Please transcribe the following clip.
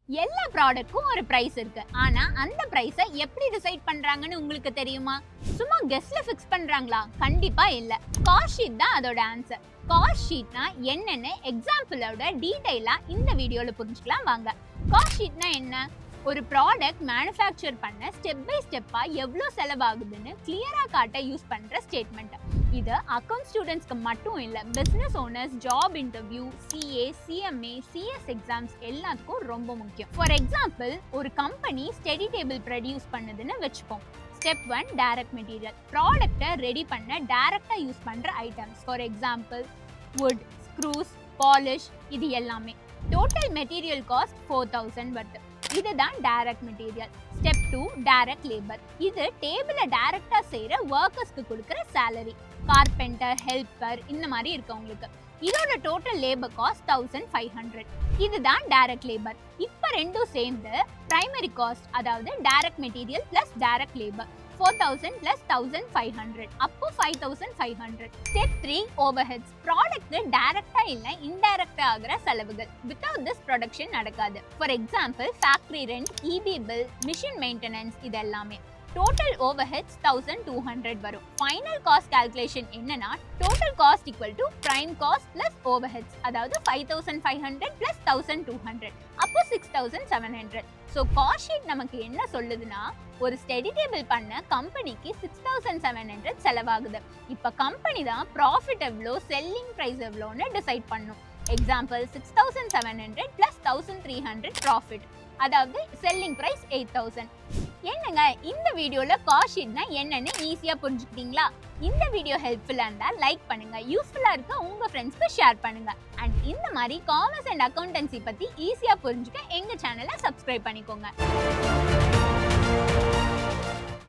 எல்லா ப்ராடக்ட்க்கும் ஒரு பிரைஸ் இருக்கு. ஆனா அந்த பிரைஸை எப்படி டிசைட் பண்றாங்கன்னு உங்களுக்கு தெரியுமா? சும்மா கெஸ்ல ஃபிக்ஸ் பண்றாங்களா? கண்டிப்பா இல்ல. காஸ்ட் ஷீட் தான் அதோட ஆன்சர். காஸ்ட் ஷீட்னா என்னன்னு எக்ஸாம்பிளோட டீடைலா இந்த வீடியோல புரிஞ்சுக்கலாம் வாங்க. காஸ்ட் ஷீட்னா என்ன? ஒரு ப்ராடக்ட் மேனுஃபேக்சர் பண்ண ஸ்டெப் பை ஸ்டெப்பா எவ்வளோ செலவாகுதுன்னு கிளியரா காட்ட யூஸ் பண்ற ஸ்டேட்மெண்ட். இது அக்கவுண்ட் ஸ்டூடெண்ட்ஸ்க்கு மட்டும் இல்லை, business owners, job interview, CA, CMA, CS exams எல்லாத்துக்கும் ரொம்ப முக்கியம். ஃபார் எக்ஸாம்பிள், ஒரு கம்பெனி ஸ்டடி டேபிள் ப்ரொடியூஸ் பண்ணுதுன்னு வச்சுப்போம். Step 1 direct material. ப்ராடக்டை ரெடி பண்ண டைரக்டாக யூஸ் பண்ணுற items. For example would, screws, polish, இது எல்லாமே. டோட்டல் மெட்டீரியல் காஸ்ட் 4000 வருது. இதுதான் direct material. Step 2 direct labour. இது டேபிள டைரக்டா செய்யற ஒர்க்கர்ஸ்க்கு கொடுக்குற சேலரி. கார்பெண்டர், ஹெல்ப்பர், இந்த மாதிரி இருக்கவங்களுக்கு. இதோட டோட்டல் லேபர் காஸ்ட் 1500. இதுதான் டைரக்ட் லேபர். இப்போ ரெண்டும் சேர்ந்து பிரைமரி காஸ்ட், அதாவது direct material plus direct labour 4000 plus 1500, அப்போ 5500. Step 3 overheads. ப்ராடக்ட் டைரக்டா இல்ல இன்டைரக்டா ஆகிற செலவுகள். வித்தவுட் திஸ் ப்ரொடக்ஷன் நடக்காது. For example factory rent, EB bill, machine maintenance, இது எல்லாமே. டோட்டல் ஓவர்ஹெட்ஸ் 1200 வரும். ஃபைனல் காஸ்ட் கால்குலேஷன் என்னன்னா, total cost equal to prime cost plus overheads, அதாவது 5500 பிளஸ் 1200, அப்போ 6700. ஸோ காஸ்ட் ஷீட் நமக்கு என்ன சொல்லுதுன்னா, ஒரு ஸ்டடி டேபிள் பண்ண கம்பெனிக்கு 6700 செலவாகுது. இப்போ கம்பெனி தான் ப்ராஃபிட் எவ்வளோ, செல்லிங் ப்ரைஸ் எவ்வளோன்னு டிசைட் பண்ணும். எக்ஸாம்பிள் 6700 பிளஸ் 1300 ப்ராஃபிட், அதாவது செல்லிங் ப்ரைஸ் 8000. என்னங்க, இந்த வீடியோல காஸ்ட் ஷீட்னா என்னன்னு ஈஸியா புரிஞ்சுக்கிட்டீங்களா? இந்த வீடியோ ஹெல்ப்ஃபுல்லா இருந்தா லைக் பண்ணுங்க, யூஸ்ஃபுல்லா இருக்க உங்க ஃப்ரெண்ட்ஸ்க்கு ஷேர் பண்ணுங்க. அண்ட் இந்த மாதிரி காமர்ஸ் அண்ட் அக்கவுண்டன்சி பத்தி ஈஸியா புரிஞ்சுக்க எங்க சேனலை சப்ஸ்கிரைப் பண்ணிக்கோங்க.